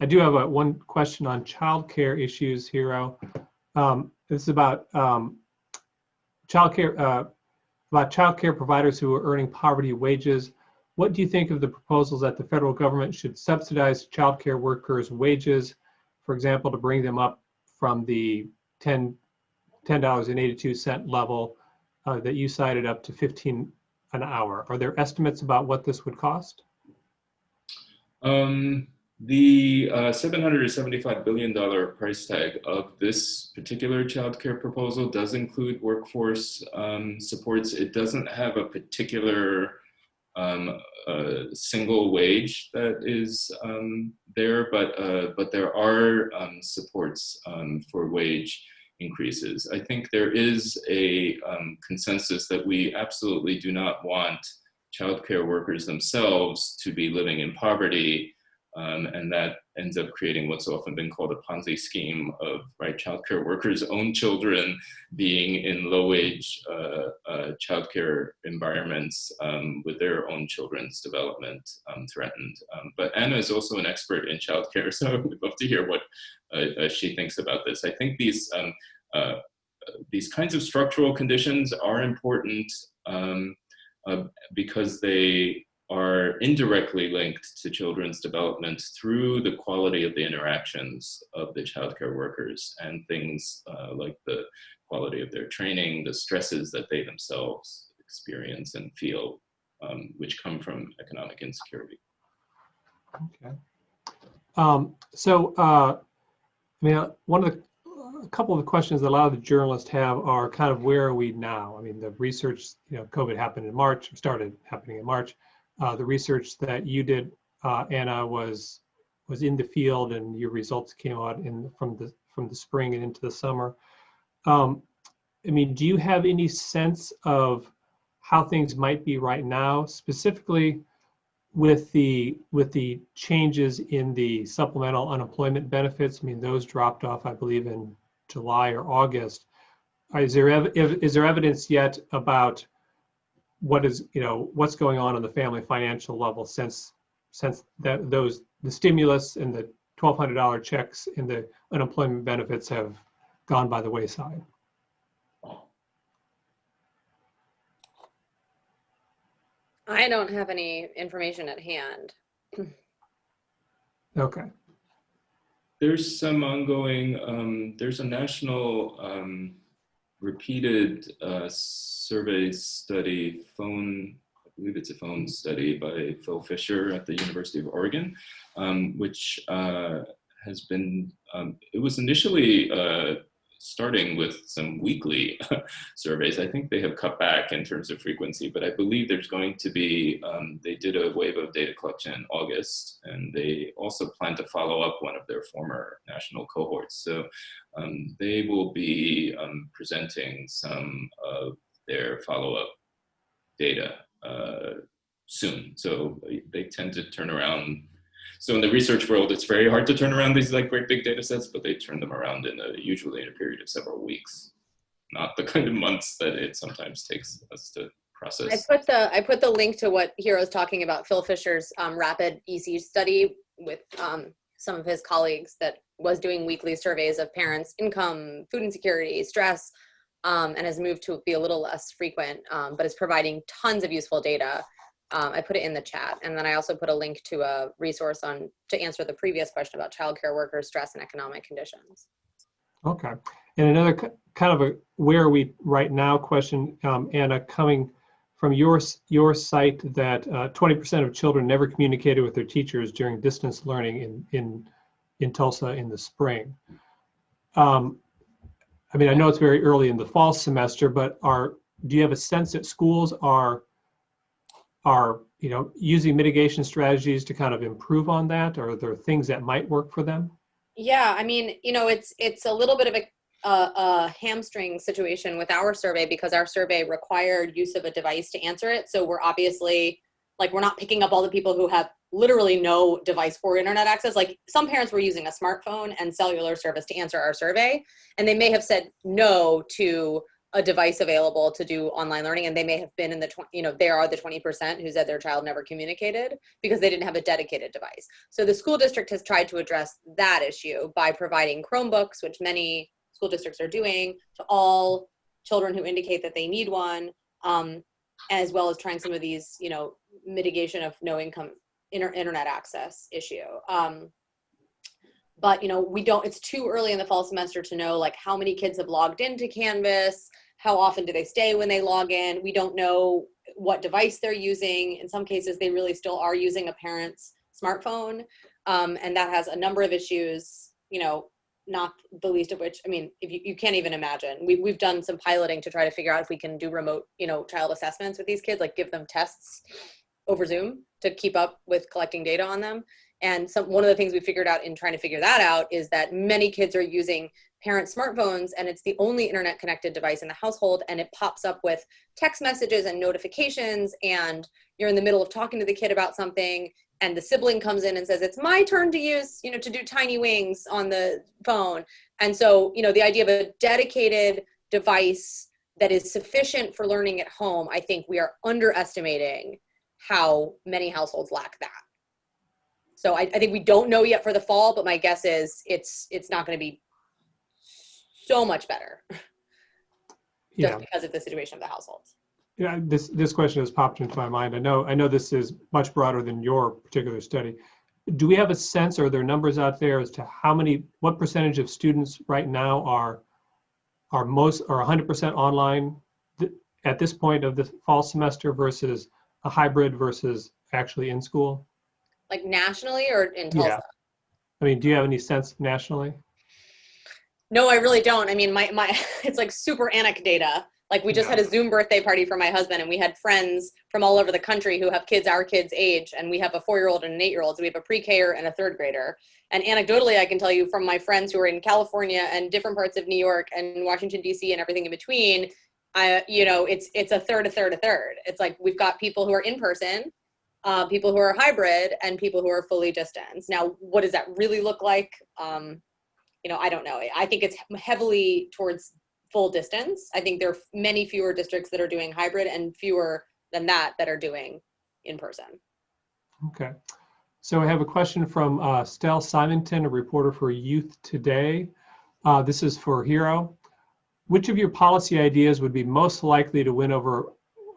I do have one question on childcare issues, Hiro. This is about childcare providers who are earning poverty wages. What do you think of the proposals that the federal government should subsidize childcare workers' wages, for example, to bring them up from the $10.82 level that you cited up to $15 an hour? Are there estimates about what this would cost? The $775 billion price tag of this particular childcare proposal does include workforce supports. It doesn't have a particular single wage that is there, but there are supports for wage increases. I think there is a consensus that we absolutely do not want childcare workers themselves to be living in poverty, and that ends up creating what's often been called a Ponzi scheme of childcare workers' own children being in low-wage childcare environments with their own children's development threatened. But Anna is also an expert in childcare, so I would love to hear what she thinks about this. I think these kinds of structural conditions are important because they are indirectly linked to children's development through the quality of the interactions of the childcare workers and things like the quality of their training, the stresses that they themselves experience and feel, which come from economic insecurity. Okay. A couple of the questions that a lot of the journalists have are kind of, where are we now? I mean, the research, COVID happened in March, started happening in March. The research that you did, Anna, was in the field, and your results came out from the spring and into the summer. Do you have any sense of how things might be right now, specifically with the changes in the supplemental unemployment benefits? Those dropped off, I believe, in July or August. Is there evidence yet about what's going on the family financial level since the stimulus and the $1,200 checks and the unemployment benefits have gone by the wayside? I don't have any information at hand. Okay. There's some ongoing, there's a national repeated survey study, I believe it's a phone study by Phil Fisher at the University of Oregon, which has been, it was initially starting with some weekly surveys. I think they have cut back in terms of frequency, but I believe there's going to be, they did a wave of data collection in August, and they also plan to follow up one of their former national cohorts. So they will be presenting some of their follow-up data soon. So they tend to turn around. So in the research world, it's very hard to turn around these great big data sets, but they turn them around usually in a period of several weeks, not the kind of months that it sometimes takes us to process. I put the link to what Hiro's talking about, Phil Fisher's rapid EC study with some of his colleagues that was doing weekly surveys of parents' income, food insecurity, stress, and has moved to be a little less frequent, but is providing tons of useful data. I put it in the chat, and then I also put a link to a resource to answer the previous question about childcare workers, stress, and economic conditions. Okay, and another kind of a where are we right now question, Anna, coming from your site, that 20% of children never communicated with their teachers during distance learning in Tulsa in the spring. I know it's very early in the fall semester, but do you have a sense that schools are using mitigation strategies to kind of improve on that, or are there things that might work for them? Yeah, it's a little bit of a hamstring situation with our survey, because our survey required use of a device to answer it. So we're obviously, we're not picking up all the people who have literally no device or internet access. Some parents were using a smartphone and cellular service to answer our survey, and they may have said no to a device available to do online learning, and they may have been in the, they are the 20% who said their child never communicated because they didn't have a dedicated device. So the school district has tried to address that issue by providing Chromebooks, which many school districts are doing, to all children who indicate that they need one, as well as trying some of these, mitigation of no income internet access issue. But it's too early in the fall semester to know like how many kids have logged into Canvas, how often do they stay when they log in. We don't know what device they're using. In some cases, they really still are using a parent's smartphone. And that has a number of issues, not the least of which, if you can't even imagine. We've done some piloting to try to figure out if we can do remote, child assessments with these kids, like give them tests over Zoom to keep up with collecting data on them. And one of the things we figured out in trying to figure that out is that many kids are using parent smartphones, and it's the only internet connected device in the household, and it pops up with text messages and notifications, and you're in the middle of talking to the kid about something, and the sibling comes in and says, it's my turn to use, to do tiny wings on the phone. And so, the idea of a dedicated device that is sufficient for learning at home, I think we are underestimating how many households lack that. So I think we don't know yet for the fall, but my guess is it's not going to be so much better just because of the situation of the households. Yeah, this question has popped into my mind. I know this is much broader than your particular study. Do we have a sense, or are there numbers out there as to what percentage of students right now are 100% online at this point of the fall semester versus a hybrid versus actually in school? Like nationally or in Tulsa? Yeah. Do you have any sense nationally? No, I really don't. My it's like super anecdata. Like we just had a Zoom birthday party for my husband, and we had friends from all over the country who have kids our kids' age, and we have a 4-year-old and an 8-year-old. So we have a pre-K-er and a 3rd grader. And anecdotally, I can tell you from my friends who are in California and different parts of New York and Washington, D.C. and everything in between, it's a third. It's like we've got people who are in person, people who are hybrid, and people who are fully distance. Now, what does that really look like? I don't know. I think it's heavily towards full distance. I think there are many fewer districts that are doing hybrid and fewer than that are doing in person. Okay. So I have a question from Stell Symington, a reporter for Youth Today. This is for Hiro. Which of your policy ideas would be most likely to win over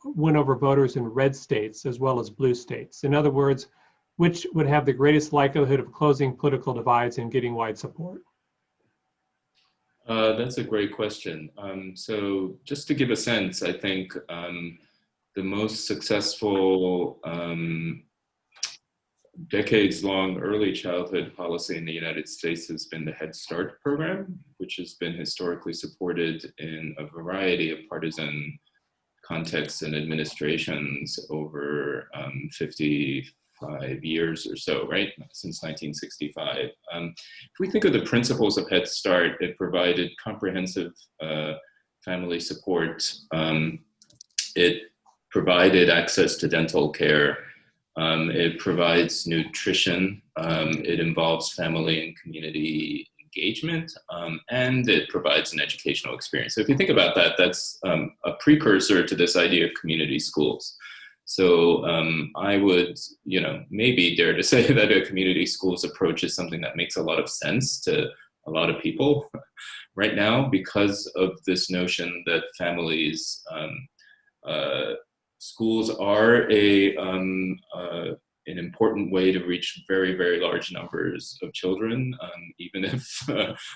voters in red states as well as blue states? In other words, which would have the greatest likelihood of closing political divides and getting wide support? That's a great question. So just to give a sense, I think the most successful decades-long early childhood policy in the United States has been the Head Start program, which has been historically supported in a variety of partisan contexts and administrations over 55 years or so, right? Since 1965. If we think of the principles of Head Start, it provided comprehensive family support. It provided access to dental care. It provides nutrition. It involves family and community engagement, and it provides an educational experience. So if you think about that, that's a precursor to this idea of community schools. So I would, maybe dare to say that a community schools approach is something that makes a lot of sense to a lot of people right now because of this notion that families, schools are an important way to reach very, very large numbers of children, even if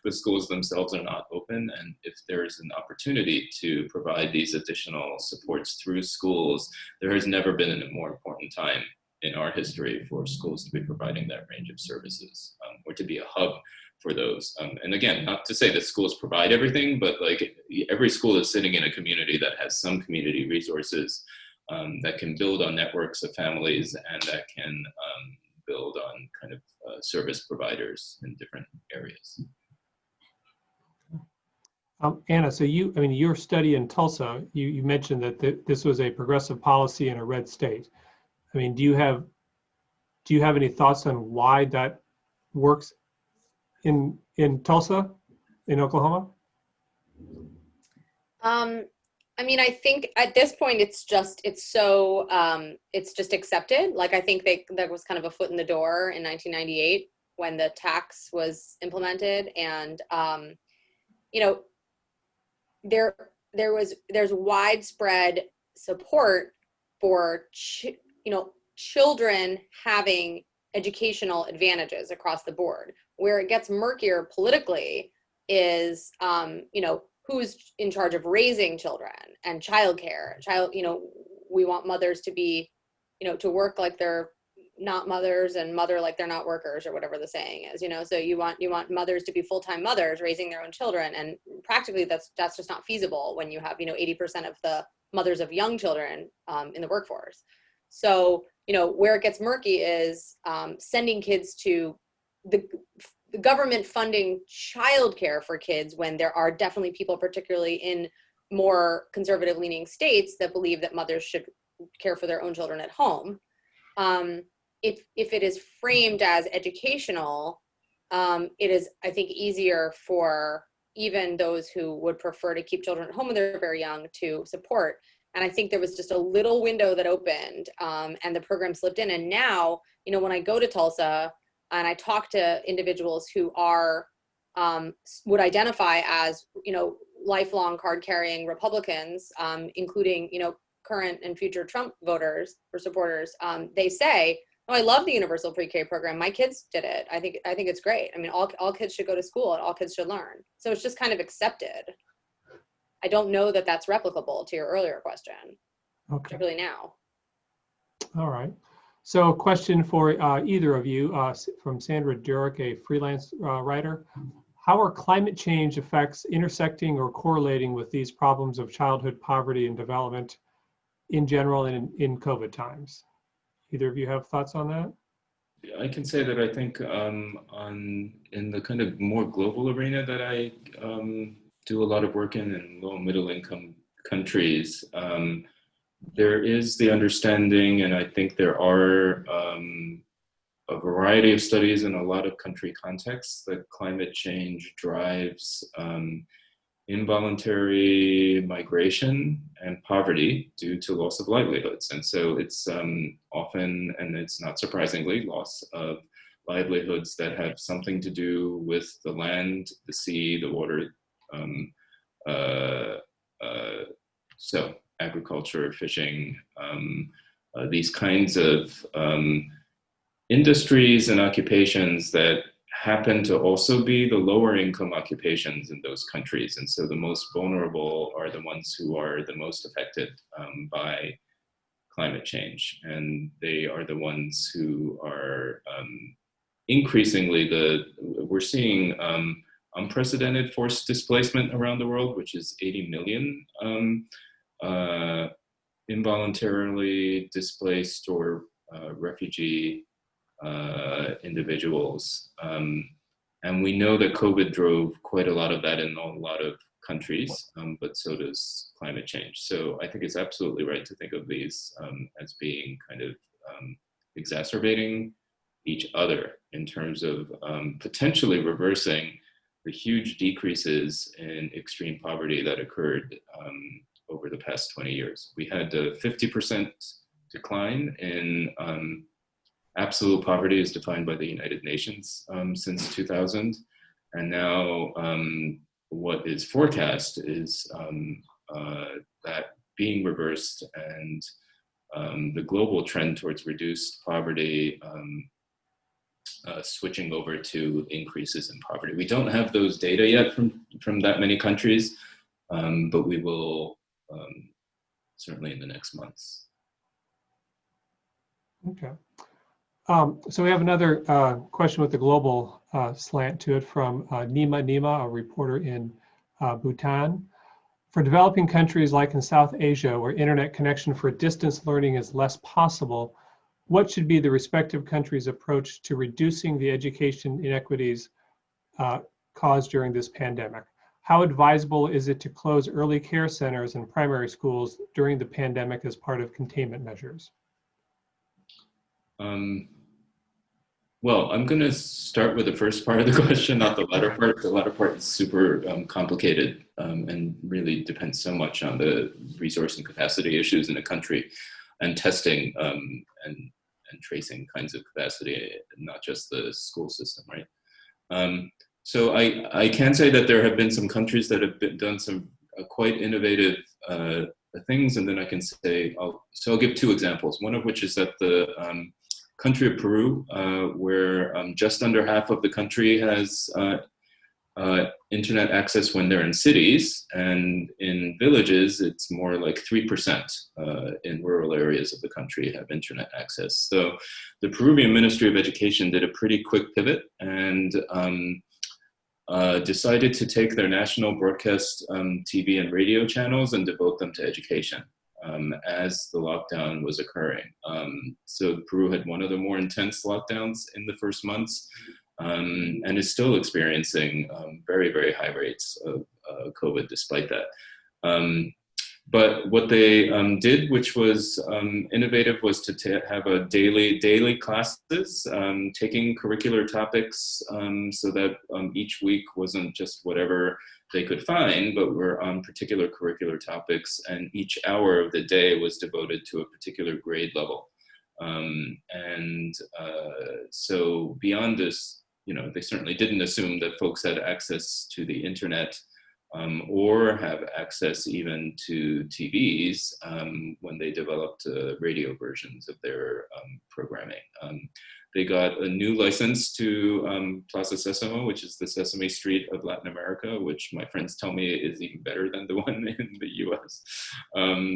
the schools themselves are not open. And if there is an opportunity to provide these additional supports through schools, there has never been a more important time in our history for schools to be providing that range of services, or to be a hub for those. And again, not to say that schools provide everything, but like every school is sitting in a community that has some community resources that can build on networks of families and that can build on kind of service providers in different areas. Anna, so your study in Tulsa, you mentioned that this was a progressive policy in a red state. Do you have any thoughts on why that works in Tulsa, in Oklahoma? I mean, I think at this point it's just accepted. Like I think that was kind of a foot in the door in 1998 when the tax was implemented, and you know, there's widespread support for children having educational advantages across the board. Where it gets murkier politically is who's in charge of raising children and childcare. We want mothers to be, to work like they're not mothers and mother like they're not workers, or whatever the saying is. So you want mothers to be full-time mothers raising their own children, and practically that's just not feasible when you have 80% of the mothers of young children in the workforce. So where it gets murky is sending kids to the government funding childcare for kids, when there are definitely people, particularly in more conservative leaning states, that believe that mothers should care for their own children at home. If it is framed as educational, it is, I think, easier for even those who would prefer to keep children at home when they're very young to support. And I think there was just a little window that opened, and the program slipped in. And now, when I go to Tulsa and I talk to individuals who are would identify as lifelong card-carrying Republicans, including current and future Trump voters or supporters, they say, "Oh, I love the universal pre-K program. My kids did it. I think it's great. I mean, all kids should go to school and all kids should learn." So it's just kind of accepted. I don't know that that's replicable, to your earlier question, particularly now. All right. So a question for either of you from Sandra Durick, a freelance writer. How are climate change effects intersecting or correlating with these problems of childhood poverty and development in general and in COVID times? Either of you have thoughts on that? I can say that I think in the kind of more global arena that I do a lot of work in low and middle income countries, there is the understanding, and I think there are a variety of studies in a lot of country contexts, that climate change drives involuntary migration and poverty due to loss of livelihoods. And so it's often, and it's not surprisingly, loss of livelihoods that have something to do with the land, the sea, the water. So agriculture, fishing, these kinds of industries and occupations that happen to also be the lower income occupations in those countries. And so the most vulnerable are the ones who are the most affected by climate change. And they are the ones who are increasingly we're seeing unprecedented forced displacement around the world, which is 80 million involuntarily displaced or refugee individuals. And we know that COVID drove quite a lot of that in a lot of countries, but so does climate change. So I think it's absolutely right to think of these as being kind of exacerbating each other in terms of potentially reversing the huge decreases in extreme poverty that occurred over the past 20 years. We had a 50% decline in absolute poverty as defined by the United Nations since 2000. And now what is forecast is that being reversed, and the global trend towards reduced poverty switching over to increases in poverty. We don't have those data yet from that many countries, but we will certainly in the next months. Okay. So we have another question with the global slant to it from Nima, a reporter in Bhutan. For developing countries like in South Asia, where internet connection for distance learning is less possible, what should be the respective countries' approach to reducing the education inequities caused during this pandemic? How advisable is it to close early care centers and primary schools during the pandemic as part of containment measures? Well, I'm going to start with the first part of the question, not the latter part. The latter part is super complicated and really depends so much on the resource and capacity issues in the country and testing and tracing kinds of capacity, not just the school system, right? So I can say that there have been some countries that have done some quite innovative things, and then I can say, I'll give two examples, one of which is that the country of Peru, where just under half of the country has internet access when they're in cities, and in villages it's more like 3% in rural areas of the country have internet access. So the Peruvian Ministry of Education did a pretty quick pivot and decided to take their national broadcast TV and radio channels and devote them to education. As the lockdown was occurring. So Peru had one of the more intense lockdowns in the first months and is still experiencing very, very high rates of COVID despite that. But what they did, which was innovative, was to have a daily classes, taking curricular topics so that each week wasn't just whatever they could find, but were on particular curricular topics, and each hour of the day was devoted to a particular grade level. So beyond this, they certainly didn't assume that folks had access to the internet or have access even to TVs when they developed radio versions of their programming. They got a new license to Plaza Sésamo, which is the Sesame Street of Latin America, which my friends tell me is even better than the one in the US.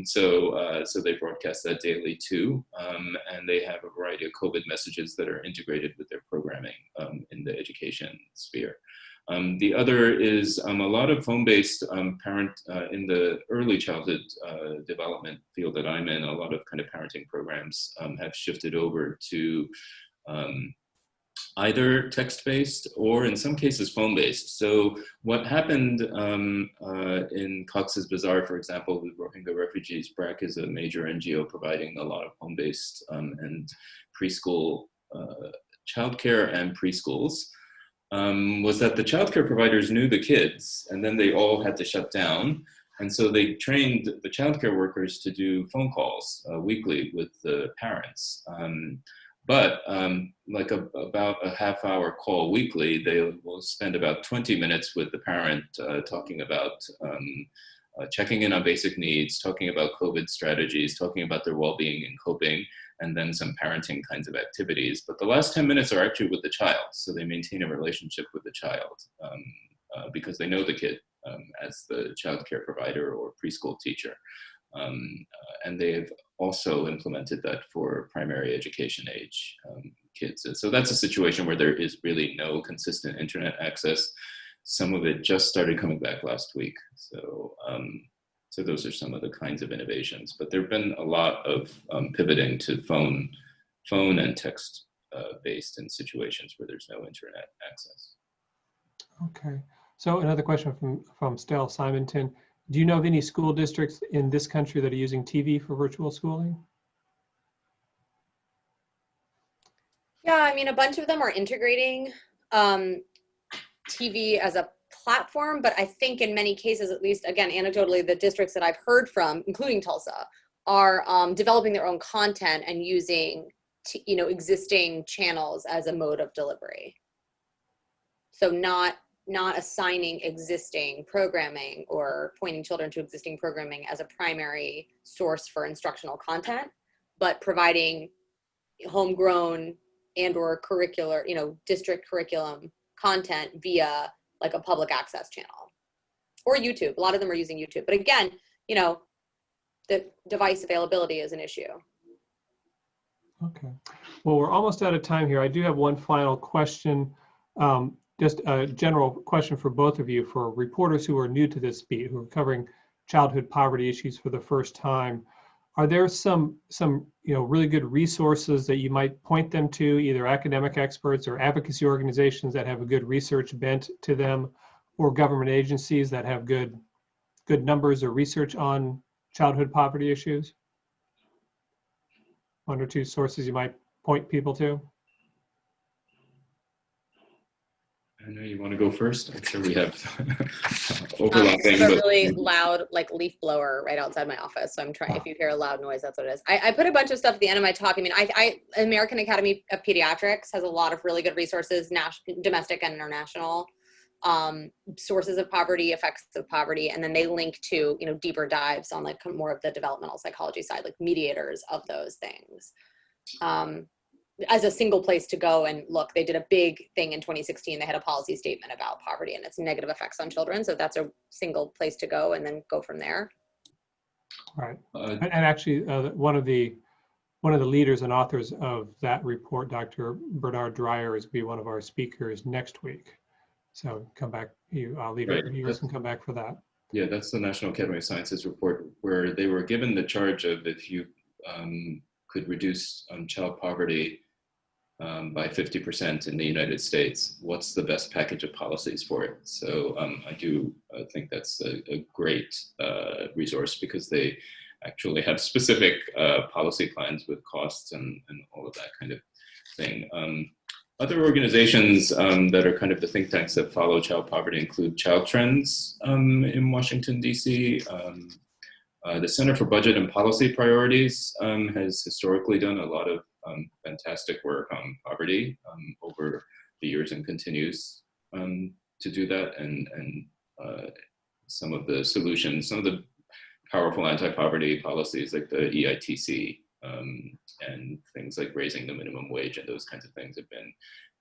So they broadcast that daily too. And they have a variety of COVID messages that are integrated with their programming in the education sphere. The other is a lot of phone-based parent in the early childhood development field that I'm in. A lot of kind of parenting programs have shifted over to either text-based or in some cases phone-based. So what happened in Cox's Bazar, for example, with Rohingya refugees, prek is a major NGO providing a lot of home-based and preschool childcare and preschools. Was that the childcare providers knew the kids, and then they all had to shut down. And so they trained the childcare workers to do phone calls weekly with the parents. But about a half-hour call weekly, they will spend about 20 minutes with the parent talking about checking in on basic needs, talking about COVID strategies, talking about their well-being and coping, and then some parenting kinds of activities. But the last 10 minutes are actually with the child. So they maintain a relationship with the child because they know the kid as the child care provider or preschool teacher. And they have also implemented that for primary education age kids. And so that's a situation where there is really no consistent internet access. Some of it just started coming back last week. So those are some of the kinds of innovations, but there've been a lot of pivoting to phone and text based in situations where there's no internet access. Okay, so another question from Stell Simonton. Do you know of any school districts in this country that are using TV for virtual schooling? Yeah, I mean, a bunch of them are integrating TV as a platform, but I think in many cases, at least, again, anecdotally, the districts that I've heard from, including Tulsa, are developing their own content and using existing channels as a mode of delivery. So not assigning existing programming or pointing children to existing programming as a primary source for instructional content, but providing homegrown and or curricular, district curriculum content via like a public access channel or YouTube. A lot of them are using YouTube, but again, the device availability is an issue. Okay, well, we're almost out of time here. I do have one final question. Just a general question for both of you, for reporters who are new to this beat, who are covering childhood poverty issues for the first time. Are there some really good resources that you might point them to, either academic experts or advocacy organizations that have a good research bent to them, or government agencies that have good numbers or research on childhood poverty issues? One or two sources you might point people to? I know you want to go first. I'm sure we have I overlapping. have a but- really loud like leaf blower right outside my office. So I'm trying, if you hear a loud noise, that's what it is. I put a bunch of stuff at the end of my talk. I mean, American Academy of Pediatrics has a lot of really good resources, domestic and international, sources of poverty, effects of poverty. And then they link to, you know, deeper dives on like more of the developmental psychology side, like mediators of those things. As a single place to go and look. They did a big thing in 2016. They had a policy statement about poverty and its negative effects on children. So that's a single place to go and then go from there. Right. And actually, one of the leaders and authors of that report, Dr. Bernard Dreyer, is be one of our speakers next week. So come back, you leaders can come back for that. Yeah, that's the National Academy of Sciences report, where they were given the charge of if you could reduce child poverty by 50% in the United States, what's the best package of policies for it? So I do think that's a great resource, because they actually have specific policy plans with costs and all of that kind of thing. Other organizations that are kind of the think tanks that follow child poverty include Child Trends in Washington, D.C. The Center for Budget and Policy Priorities has historically done a lot of fantastic work on poverty over the years, and continues to do that. And some of the solutions, some of the powerful anti-poverty policies like the EITC and things like raising the minimum wage and those kinds of things have been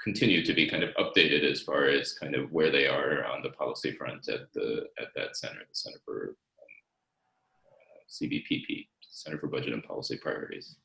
continue to be kind of updated as far as kind of where they are on the policy front at that center, the Center for CBPP, Center for Budget and Policy Priorities.